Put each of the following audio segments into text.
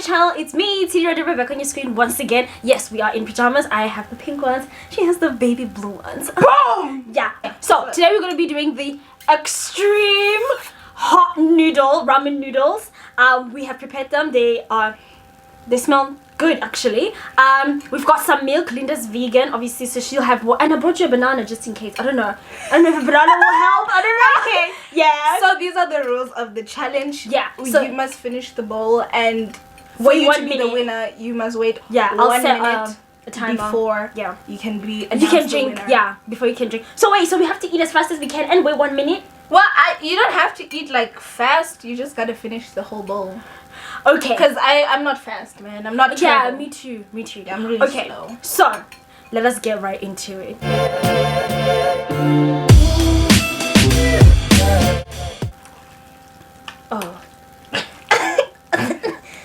channel. It's me, Tshidi Radebe, back on your screen once again. Yes, we are in pajamas. I have the pink ones. She has the baby blue ones. Boom! Yeah. So today we're going to be doing the extreme hot ramen noodles. We have prepared them. They smell good actually. We've got some milk. Linda's vegan obviously, so she'll have and I brought you a banana just in case. I don't know if a banana will help. I don't know. Okay, yeah, so these are the rules of the challenge. Yeah, so you must finish the bowl, and for wait you 1 to be minute. the winner you must wait I'll 1 set minute a timer before you can be announced you can the drink winner. before you can drink. So wait, so we have to eat as fast as we can and wait 1 minute? Well, you don't have to eat like fast, you just gotta finish the whole bowl. Okay, because I'm not fast, man. I'm not yeah, terrible. me too. Yeah, I'm really slow. So let us get right into it. Oh.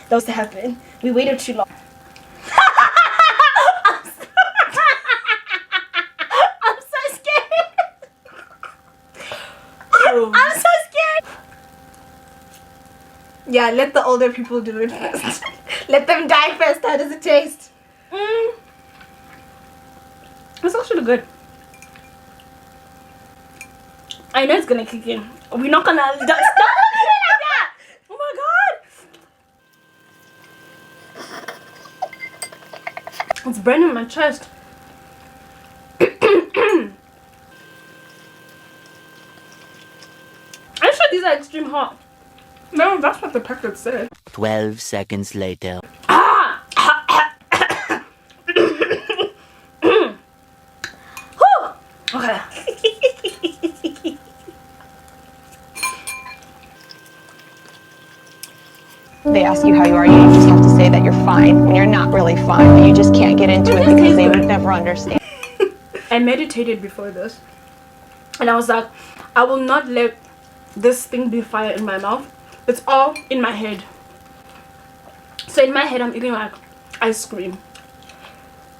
That was to happen. We waited too long. I'm so scared. I'm so scared. Yeah, let the older people do it first. Let them die first. How does it taste? It's actually good. I know it's gonna kick in. We're not gonna stop like that. Oh my god. It's burning my chest. I'm sure these are extreme hot. No, that's what the packet said. 12 seconds later. Okay. They ask you how you are, you just have to say that you're fine when you're not really fine, but you just can't get into it because they would never understand. I meditated before this and I was like, I will not let this thing be fire in my mouth. It's all in my head. So in my head I'm eating like ice cream.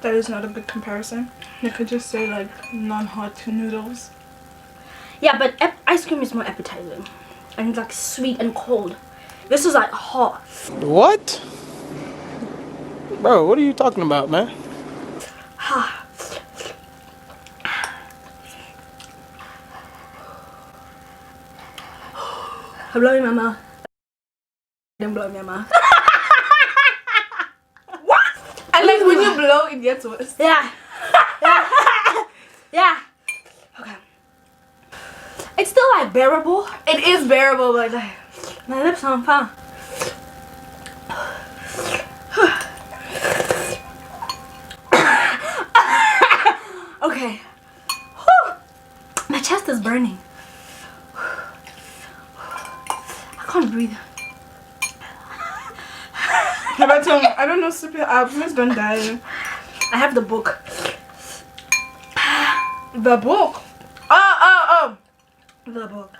That is not a good comparison. You could just say like non-hot noodles. Yeah, but ice cream is more appetizing and it's like sweet and cold. This is like hot. What? Bro, what are you talking about, man? I'm blowing my mouth. Don't blow my mouth. What? And like when you blow, it gets worse. Yeah. Yeah. Yeah. Okay. It's still like bearable. It is bearable, but like My lips are on fire. Okay. Whew. My chest is burning. I can't breathe. but I don't know, sip it up. Please don't die. I have the book. The book. Oh. The book.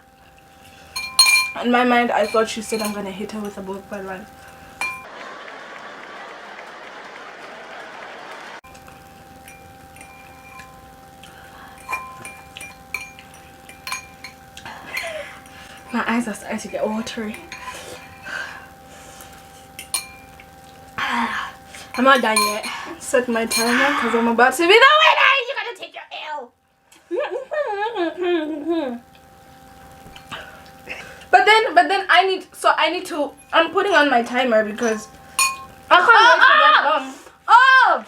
In my mind, I thought she said I'm gonna hit her with a book, but like. My eyes are starting to get watery. I'm not done yet. Set my timer because I'm about to be the winner. You gotta take your L. But then I need to. I'm putting on my timer because I can't wait for that long.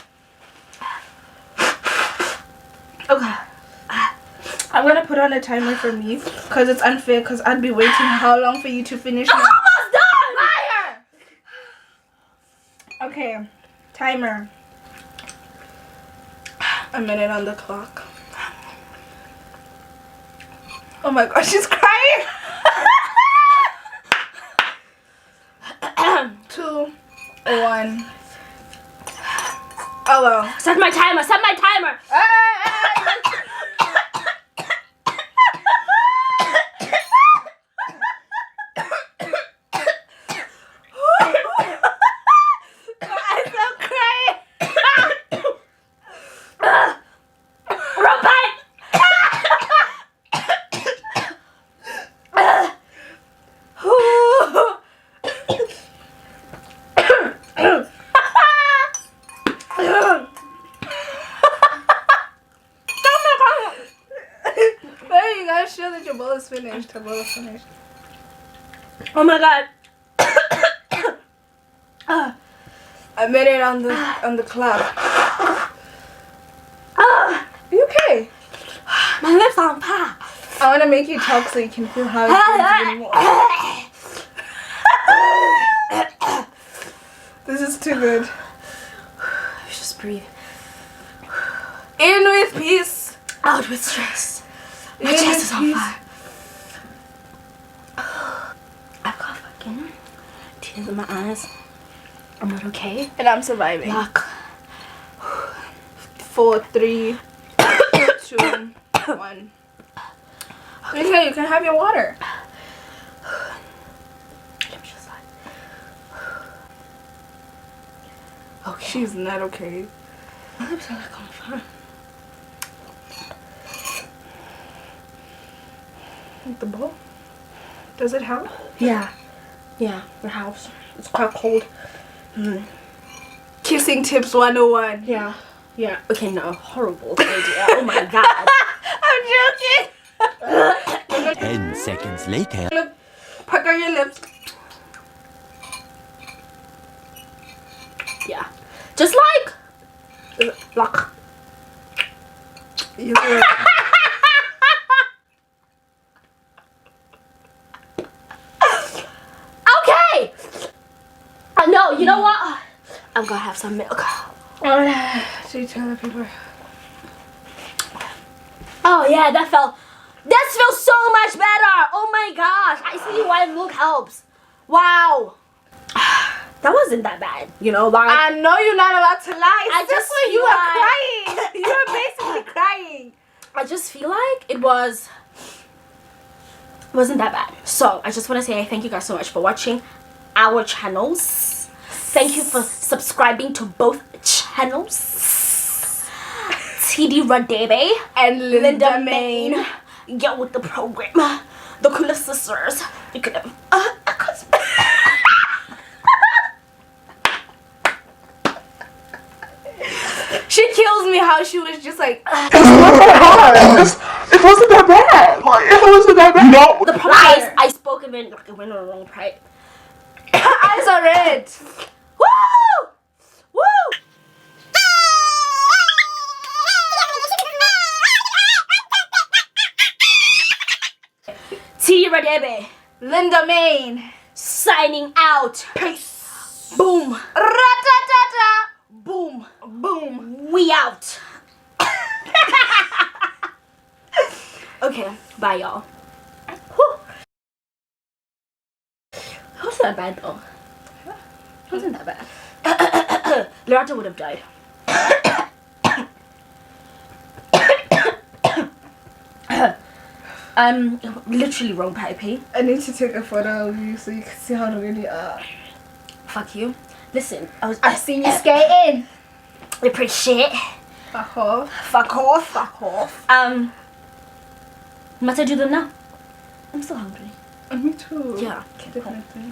Okay. I'm gonna put on a timer for me because it's unfair because I'd be waiting how long for you to finish. I'm almost done! Liar! Okay. Timer. A minute on the clock. Oh my gosh, she's crying! 2, 1. Oh well. Set my timer! Set my timer! was finished. Her bowl was finished. Oh my god. I made it on the clock. Are you okay? My lips are on fire. I want to make you talk so you can feel how it feels anymore. This is too good. Just breathe. In with peace. Out with stress. My In chest with is on peace. fire. I've got fucking tears in my eyes. I'm not okay. And I'm surviving. Yuck. 4, 3, 2, 1. Okay, you can have your water. Let me just like. Okay. She's not okay. My lips are like on fire. The bowl? Does it help? Yeah. Yeah, the house. It's quite cold. Kissing tips 101. Yeah. Yeah. Okay, no. Horrible idea. Oh my god. I'm joking. 10 seconds later. Look, pucker your lips. Yeah. Just like. Yeah. Okay. No, you know what? I'm gonna have some milk. See toilet paper. Oh yeah, that feels so much better. Oh my gosh, I see why milk helps. Wow. That wasn't that bad, you know, like I know you're not allowed to lie. I just Seriously, you feel were like- crying. You were basically crying. I just feel like it wasn't that bad. So I just want to say thank you guys so much for watching our channels. Thank you for subscribing to both channels. Tshidi, Radebe And Linda Main. Get with the program. The coolest sisters. You could have. She kills me how she was just like, It wasn't that bad. Like, it wasn't that bad. No. The problem is I spoke of it like it went on the wrong part. eyes are red. Woo! Woo! Tshidi, Radebe Linda Main. signing out. Peace. Boom. Ratatata. Boom. Boom. We out. Okay, bye y'all. Whew. It wasn't that bad though. It wasn't that bad. Loretta would have died. Literally wrong piping. I need to take a photo of you so you can see how they really are. Fuck you. Listen, I see you skating. you're pretty shit. Fuck off. Fuck off. Fuck off. Must I do them now? I'm still hungry. Me too. Yeah. Definitely.